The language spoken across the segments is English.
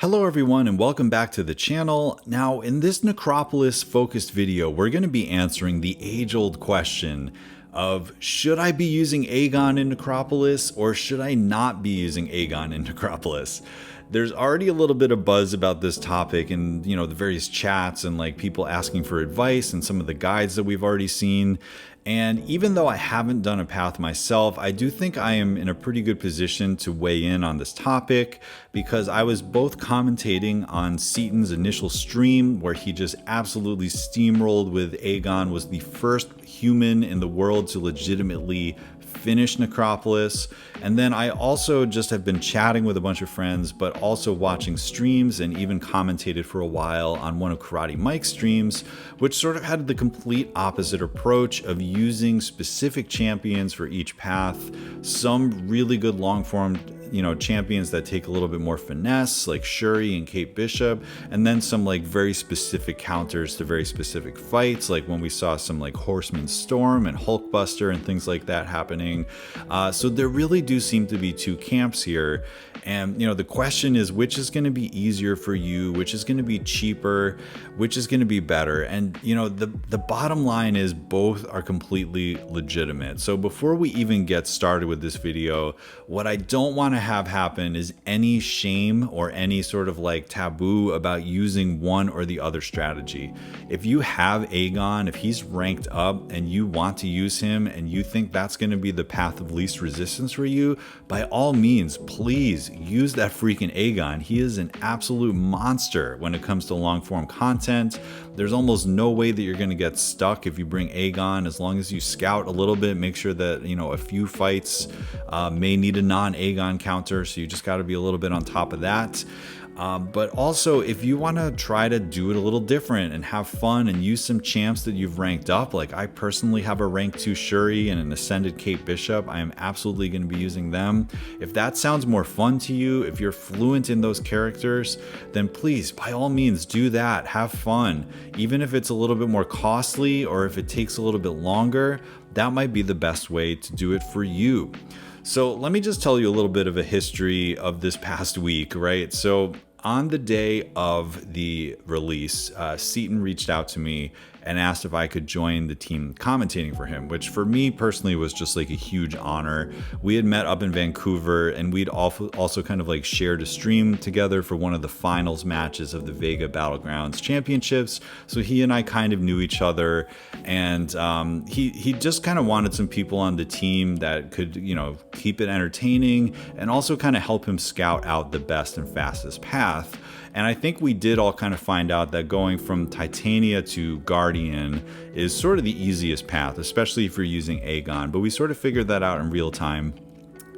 Hello everyone and welcome back to the channel. Now in this Necropolis focused video, we're going to be answering the age-old question of should I be using Aegon in Necropolis or should I not be using Aegon in Necropolis? There's already a little bit of buzz about this topic and, the various chats and like people asking for advice and some of the guides that we've already seen. And even though I haven't done a path myself, I do think I am in a pretty good position to weigh in on this topic because I was both commentating on Seaton's initial stream where he just absolutely steamrolled with Aegon, was the first human in the world to legitimately finish Necropolis. And then I also just have been chatting with a bunch of friends, but also watching streams and even commentated for a while on one of Karate Mike's streams, which sort of had the complete opposite approach of using specific champions for each path. Some really good long form champions that take a little bit more finesse, like Shuri and Kate Bishop, and then some like very specific counters to very specific fights, like when we saw some like Horseman Storm and Hulkbuster and things like that happening. So there really do seem to be two camps here. And, the question is, which is going to be easier for you? Which is going to be cheaper? Which is going to be better? And, the bottom line is both are completely legitimate. So before we even get started with this video, what I don't want to have happen is any shame or any sort of like taboo about using one or the other strategy. If you have Aegon, if he's ranked up and you want to use him and you think that's going to be the path of least resistance for you, by all means, please use that freaking Aegon. He is an absolute monster when it comes to long form content. There's almost no way that you're going to get stuck if you bring Aegon, as long as you scout a little bit, make sure that, a few fights may need a non-Aegon counter, so you just got to be a little bit on top of that. But also, if you want to try to do it a little different and have fun and use some champs that you've ranked up, like I personally have a rank 2 Shuri and an ascended Kate Bishop, I am absolutely going to be using them. If that sounds more fun to you, if you're fluent in those characters, then please, by all means, do that. Have fun. Even if it's a little bit more costly or if it takes a little bit longer, that might be the best way to do it for you. So let me just tell you a little bit of a history of this past week, right? So on the day of the release, Seaton reached out to me and asked if I could join the team commentating for him, which for me personally was just like a huge honor. We had met up in Vancouver and we'd also kind of like shared a stream together for one of the finals matches of the Vega Battlegrounds Championships. So he and I kind of knew each other, and he just kind of wanted some people on the team that could, keep it entertaining and also kind of help him scout out the best and fastest path. And I think we did all kind of find out that going from Titania to Guardian is sort of the easiest path, especially if you're using Aegon. But we sort of figured that out in real time.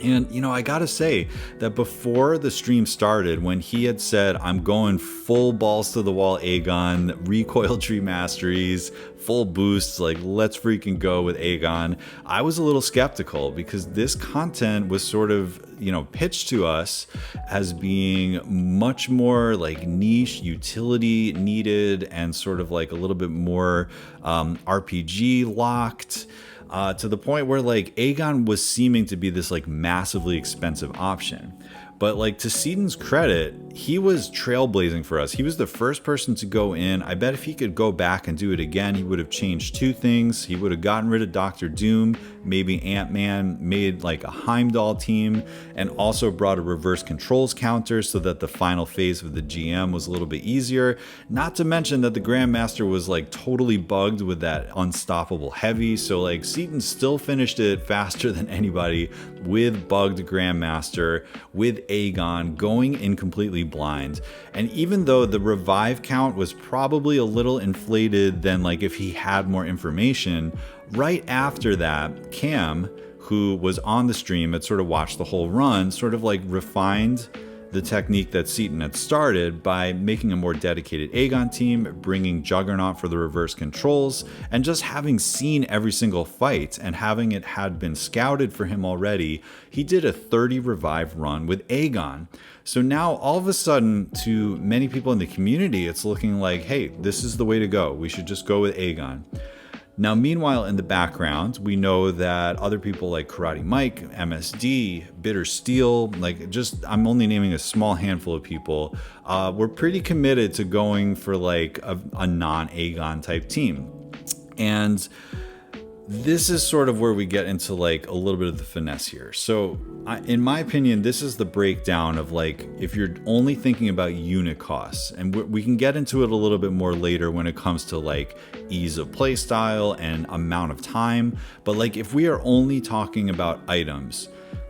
And, I gotta say that before the stream started, when he had said, I'm going full balls to the wall Aegon, recoil tree masteries, full boosts, like let's freaking go with Aegon, I was a little skeptical because this content was sort of, pitched to us as being much more like niche, utility needed, and sort of like a little bit more RPG locked. To the point where like Aegon was seeming to be this like massively expensive option. But like to Seaton's credit, he was trailblazing for us. He was the first person to go in. I bet if he could go back and do it again, he would have changed two things. He would have gotten rid of Doctor Doom, maybe Ant-Man, made like a Heimdall team, and also brought a reverse controls counter so that the final phase of the GM was a little bit easier. Not to mention that the Grandmaster was like totally bugged with that unstoppable heavy. So like Seaton still finished it faster than anybody with bugged Grandmaster, with Aegon, going in completely blind. And even though the revive count was probably a little inflated than like if he had more information, right after that, Cam, who was on the stream, had sort of watched the whole run, sort of like refined the technique that Seaton had started by making a more dedicated Aegon team, bringing Juggernaut for the reverse controls, and just having seen every single fight and having it had been scouted for him already, he did a 30 revive run with Aegon. So now all of a sudden, to many people in the community, it's looking like, hey, this is the way to go. We should just go with Aegon. Now, meanwhile, in the background, we know that other people like Karate Mike, MSD, Bitter Steel, like I'm only naming a small handful of people, were pretty committed to going for like a non-Aegon type team. And this is sort of where we get into like a little bit of the finesse here. So in my opinion, this is the breakdown of like, if you're only thinking about unit costs, and we can get into it a little bit more later when it comes to like ease of play style and amount of time. But like, if we are only talking about items,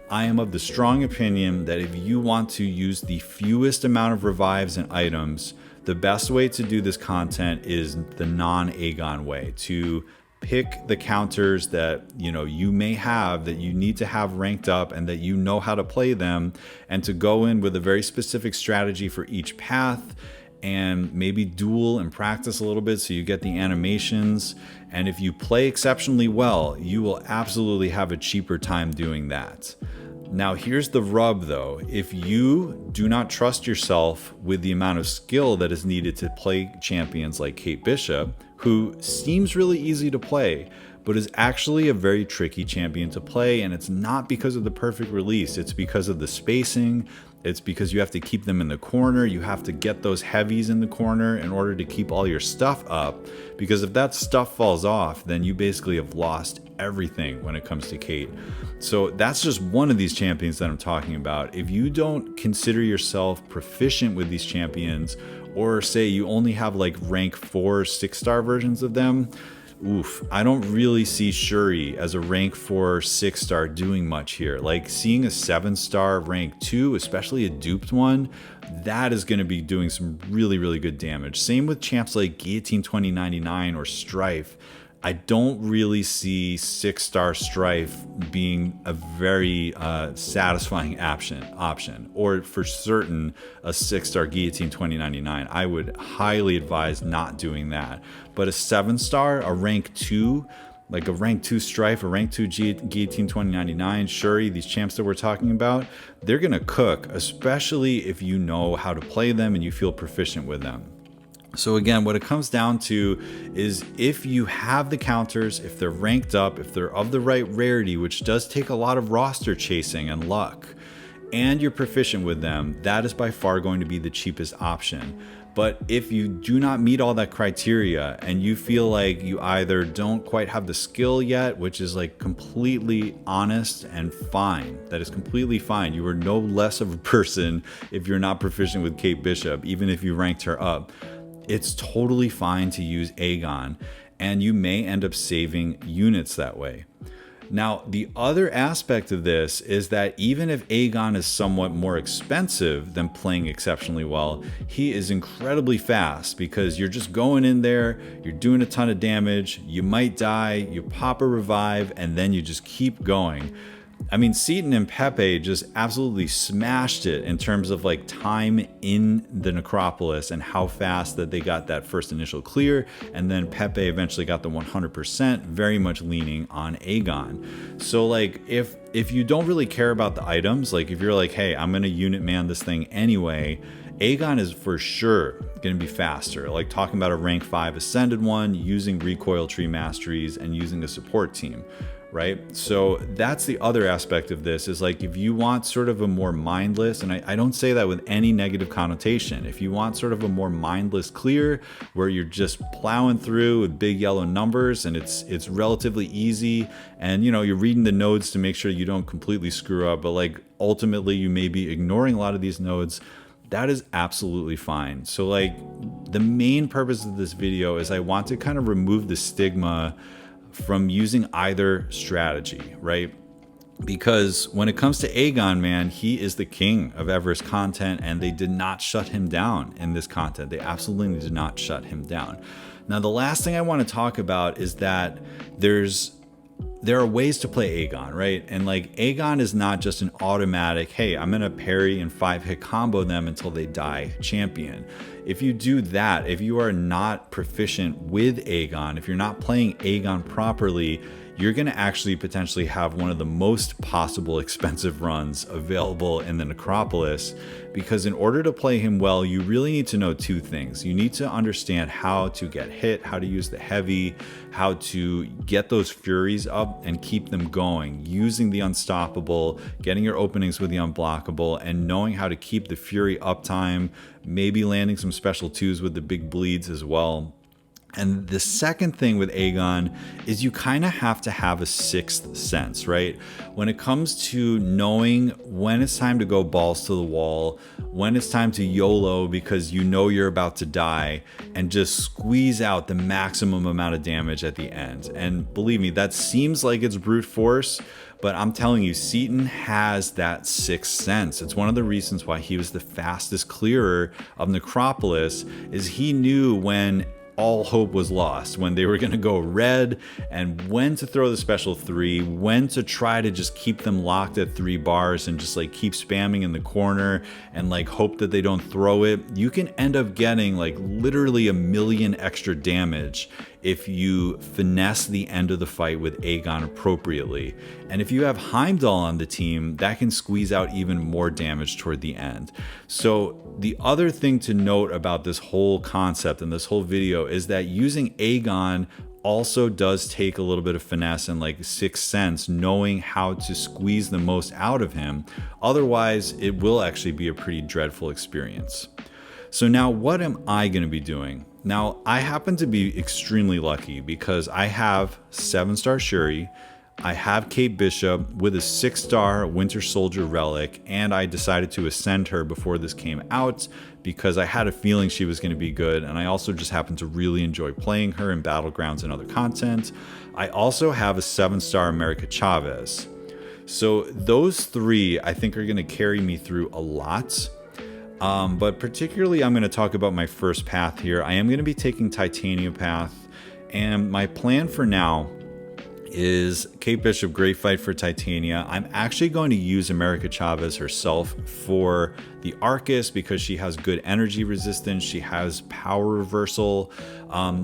I am of the strong opinion that if you want to use the fewest amount of revives and items, the best way to do this content is the non-Aegon way, to pick the counters that you may have, that you need to have ranked up and that you know how to play them, and to go in with a very specific strategy for each path, and maybe duel and practice a little bit so you get the animations. And if you play exceptionally well, you will absolutely have a cheaper time doing that. Now, here's the rub though. If you do not trust yourself with the amount of skill that is needed to play champions like Kate Bishop, who seems really easy to play, but is actually a very tricky champion to play, and it's not because of the perfect release, it's because of the spacing, it's because you have to keep them in the corner, you have to get those heavies in the corner in order to keep all your stuff up, because if that stuff falls off, then you basically have lost everything when it comes to Kate. So that's just one of these champions that I'm talking about. If you don't consider yourself proficient with these champions, or say you only have like rank 4 6-star versions of them, I don't really see Shuri as a rank 4 6-star doing much here. Like seeing a 7-star rank 2, especially a duped one, that is going to be doing some really, really good damage. Same with champs like Guillotine 2099 or Strife. I don't really see 6-star Strife being a very satisfying option, or for certain a 6-star Guillotine 2099. I would highly advise not doing that. But a 7-star, a rank 2, like a rank 2 Strife, a rank 2 Guillotine 2099, Shuri, these champs that we're talking about, they're going to cook, especially if you know how to play them and you feel proficient with them. So again, what it comes down to is if you have the counters, if they're ranked up, if they're of the right rarity, which does take a lot of roster chasing and luck, and you're proficient with them, that is by far going to be the cheapest option. But if you do not meet all that criteria and you feel like you either don't quite have the skill yet, which is like completely honest and fine, that is completely fine. You are no less of a person if you're not proficient with Kate Bishop, even if you ranked her up. It's totally fine to use Aegon, and you may end up saving units that way. Now, the other aspect of this is that even if Aegon is somewhat more expensive than playing exceptionally well, he is incredibly fast, because you're just going in there, you're doing a ton of damage, you might die, you pop a revive, and then you just keep going. I mean, Seaton and Pepe just absolutely smashed it in terms of like time in the Necropolis and how fast that they got that first initial clear, and then Pepe eventually got the 100%, very much leaning on Aegon. So like if you don't really care about the items, like if you're like, hey, I'm gonna unit man this thing anyway, Aegon is for sure going to be faster. Like talking about a rank 5 ascended one, using recoil tree masteries and using a support team, right? So that's the other aspect of this, is like if you want sort of a more mindless, and I don't say that with any negative connotation, if you want sort of a more mindless clear where you're just plowing through with big yellow numbers and it's relatively easy, and you're reading the nodes to make sure you don't completely screw up, but like ultimately you may be ignoring a lot of these nodes, that is absolutely fine. So like the main purpose of this video is I want to kind of remove the stigma from using either strategy, right? Because when it comes to Aegon, man, he is the king of Everest content, and they did not shut him down in this content. They absolutely did not shut him down. Now, the last thing I want to talk about is that there are ways to play Aegon, right? And like Aegon is not just an automatic, hey, I'm going to parry and 5-hit combo them until they die champion. If you do that, if you are not proficient with Aegon, if you're not playing Aegon properly, you're going to actually potentially have one of the most possible expensive runs available in the Necropolis, because in order to play him well, you really need to know two things. You need to understand how to get hit, how to use the heavy, how to get those furies up and keep them going, using the unstoppable, getting your openings with the unblockable, and knowing how to keep the fury uptime, maybe landing some special twos with the big bleeds as well. And the second thing with Aegon is you kind of have to have a sixth sense, right? When it comes to knowing when it's time to go balls to the wall, when it's time to YOLO because you know you're about to die, and just squeeze out the maximum amount of damage at the end. And believe me, that seems like it's brute force, but I'm telling you, Seaton has that sixth sense. It's one of the reasons why he was the fastest clearer of Necropolis, is he knew when all hope was lost, when they were going to go red, and when to throw the special 3, when to try to just keep them locked at 3 bars and just like keep spamming in the corner and like hope that they don't throw it. You can end up getting like literally 1,000,000 extra damage if you finesse the end of the fight with Aegon appropriately. And if you have Heimdall on the team, that can squeeze out even more damage toward the end. So the other thing to note about this whole concept and this whole video is that using Aegon also does take a little bit of finesse and like sixth sense, knowing how to squeeze the most out of him. Otherwise, it will actually be a pretty dreadful experience. So now what am I going to be doing? Now, I happen to be extremely lucky because I have 7-star Shuri, I have Kate Bishop with a 6-star Winter Soldier relic, and I decided to ascend her before this came out because I had a feeling she was going to be good, and I also just happened to really enjoy playing her in Battlegrounds and other content. I also have a 7-star America Chavez. So those 3 I think are going to carry me through a lot. But particularly I'm going to talk about my first path here. I am going to be taking Titania path, and my plan for now is Kate Bishop, great fight for Titania. I'm actually going to use America Chavez herself for the Arcus because she has good energy resistance. She has power reversal.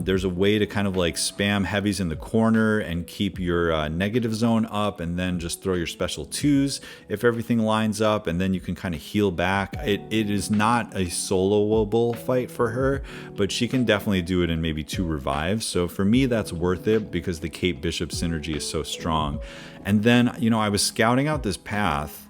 There's a way to kind of like spam heavies in the corner and keep your negative zone up, and then just throw your special 2s if everything lines up, and then you can kind of heal back. It is not a soloable fight for her, but she can definitely do it in maybe 2 revives. So for me, that's worth it because the Kate Bishop synergy is so strong. And then, you know, I was scouting out this path,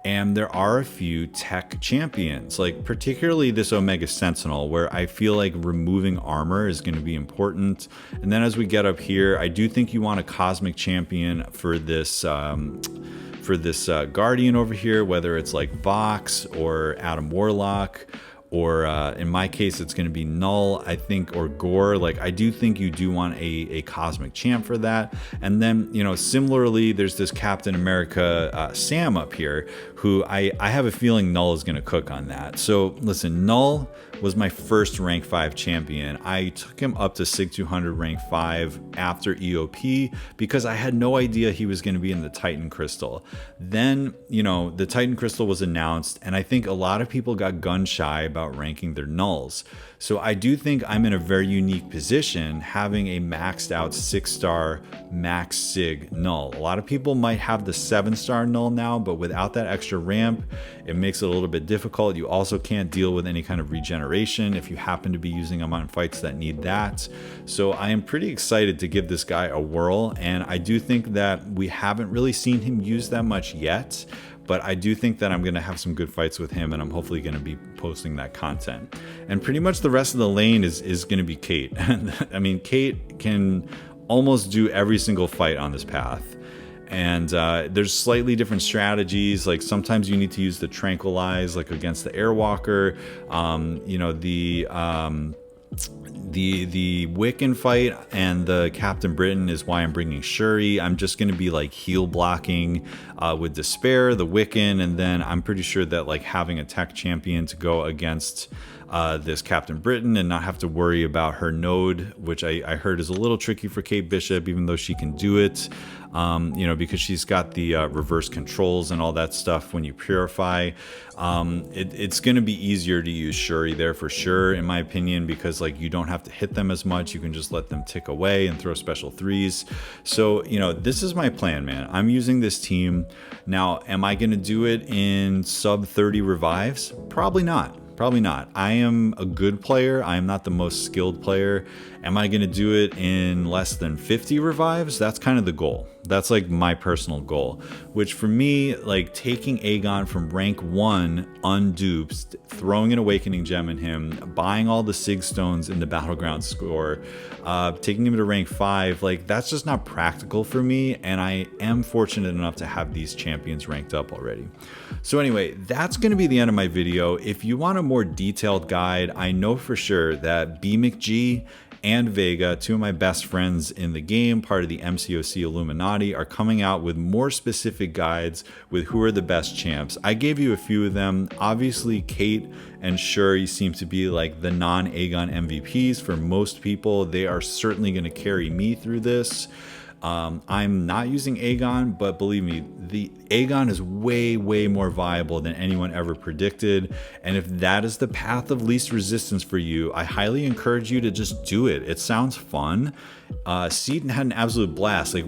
and there are a few tech champions, like particularly this Omega Sentinel, where I feel like removing armor is going to be important. And then as we get up here, I do think you want a cosmic champion for this Guardian over here, whether it's like Vox or Adam Warlock, or in my case, it's going to be Null, I think, or Gore. Like, I do think you do want a cosmic champ for that. And then, you know, similarly, there's this Captain America Sam up here, who I have a feeling Null is going to cook on that. So listen, Null was my first rank 5 champion. I took him up to Sig 200 rank 5 after EOP because I had no idea he was going to be in the Titan Crystal. Then, you know, the Titan Crystal was announced, and I think a lot of people got gun shy about ranking their nulls. So I do think I'm in a very unique position having a maxed out 6-star max Sig null. A lot of people might have the 7-star null now, but without that extra ramp, it makes it a little bit difficult. You also can't deal with any kind of regeneration if you happen to be using them on fights that need that. So I am pretty excited to give this guy a whirl, and I do think that we haven't really seen him used that much yet. But I do think that I'm going to have some good fights with him, and I'm hopefully going to be posting that content. And pretty much the rest of the lane is going to be Kate. I mean, Kate can almost do every single fight on this path. And there's slightly different strategies. Like sometimes you need to use the Tranquilize, like against the Airwalker. You know, the Wiccan fight and the Captain Britain is why I'm bringing Shuri. I'm just going to be like heal blocking with Despair, the Wiccan, and then I'm pretty sure that like having a tech champion to go against this Captain Britain and not have to worry about her node, which I heard is a little tricky for Kate Bishop, even though she can do it. because she's got the reverse controls and all that stuff when you purify. It's going to be easier to use Shuri there for sure, in my opinion, because like you don't have to hit them as much. You can just let them tick away and throw special threes. So, this is my plan, man. I'm using this team. Now, am I going to do it in sub 30 revives? Probably not. Probably not. I am a good player. I am not the most skilled player. Am I going to do it in less than 50 revives? That's kind of the goal. That's like my personal goal, which for me, like taking Aegon from rank 1 unduped, throwing an awakening gem in him, buying all the Sig stones in the battleground score, taking him to rank 5, like that's just not practical for me. And I am fortunate enough to have these champions ranked up already. So anyway, that's going to be the end of my video. If you want a more detailed guide, I know for sure that B McG and Vega, two of my best friends in the game, part of the MCOC Illuminati, are coming out with more specific guides with who are the best champs. I gave you a few of them. Obviously, Kate and Shuri seem to be like the non-Aegon MVPs for most people. They are certainly going to carry me through this. I'm not using Aegon, but believe me, the Aegon is way, way more viable than anyone ever predicted. And if that is the path of least resistance for you, I highly encourage you to just do it. It sounds fun. Seaton had an absolute blast. Like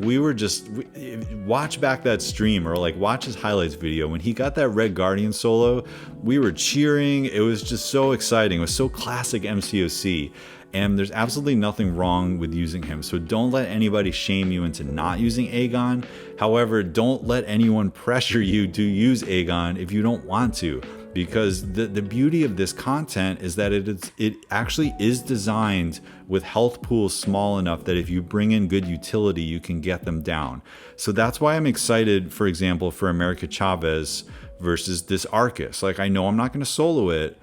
watch back that stream or like watch his highlights video. When he got that Red Guardian solo, we were cheering. It was just so exciting. It was so classic MCOC. And there's absolutely nothing wrong with using him. So don't let anybody shame you into not using Aegon. However, don't let anyone pressure you to use Aegon if you don't want to. Because the beauty of this content is that it actually is designed with health pools small enough that if you bring in good utility, you can get them down. So that's why I'm excited, for example, for America Chavez versus this Arcus. Like, I know I'm not going to solo it,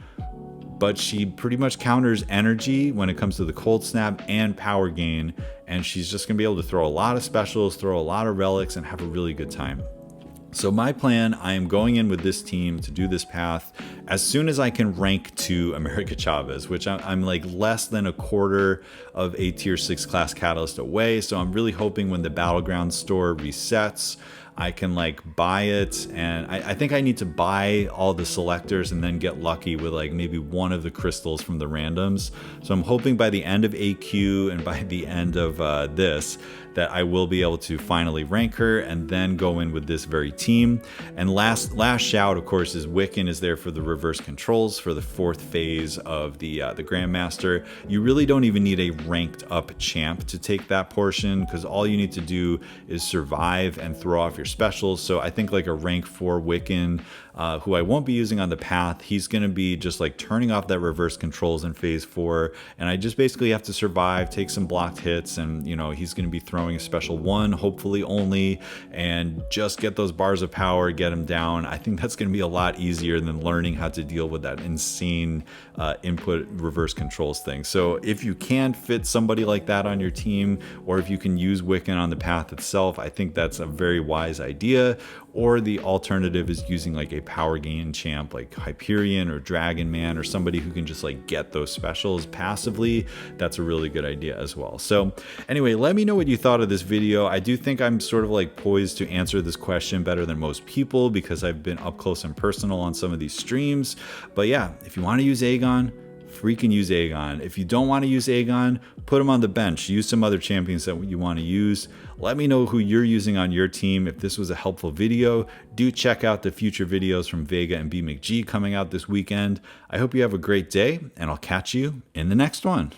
but she pretty much counters energy when it comes to the cold snap and power gain, and she's just going to be able to throw a lot of specials, throw a lot of relics, and have a really good time. So my plan, I am going in with this team to do this path as soon as I can rank to America Chavez, which I'm like less than a quarter of a tier 6 class catalyst away. So I'm really hoping when the battleground store resets, I can like buy it, and I think I need to buy all the selectors and then get lucky with like maybe one of the crystals from the randoms. So I'm hoping by the end of AQ and by the end of this that I will be able to finally rank her and then go in with this very team. And last shout, of course, is Wiccan is there for the reverse controls for the 4th phase of the Grandmaster. You really don't even need a ranked up champ to take that portion, because all you need to do is survive and throw off your specials. So I think like a rank 4 Wiccan, who I won't be using on the path, he's going to be just like turning off that reverse controls in phase 4, and I just basically have to survive, take some blocked hits, and he's going to be throwing a special 1, hopefully only, and just get those bars of power, get him down. I think that's going to be a lot easier than learning how to deal with that insane input reverse controls thing. So if you can fit somebody like that on your team, or if you can use Wiccan on the path itself, I think that's a very wise idea. Or the alternative is using like a power gain champ like Hyperion or Dragon Man, or somebody who can just like get those specials passively. That's a really good idea as well. So anyway, let me know what you thought of this video. I do think I'm sort of like poised to answer this question better than most people because I've been up close and personal on some of these streams. But yeah, if you want to use Aegon, freaking use Aegon. If you don't want to use Aegon, put him on the bench. Use some other champions that you want to use. Let me know who you're using on your team. If this was a helpful video, do check out the future videos from Vega and B McG coming out this weekend. I hope you have a great day, and I'll catch you in the next one.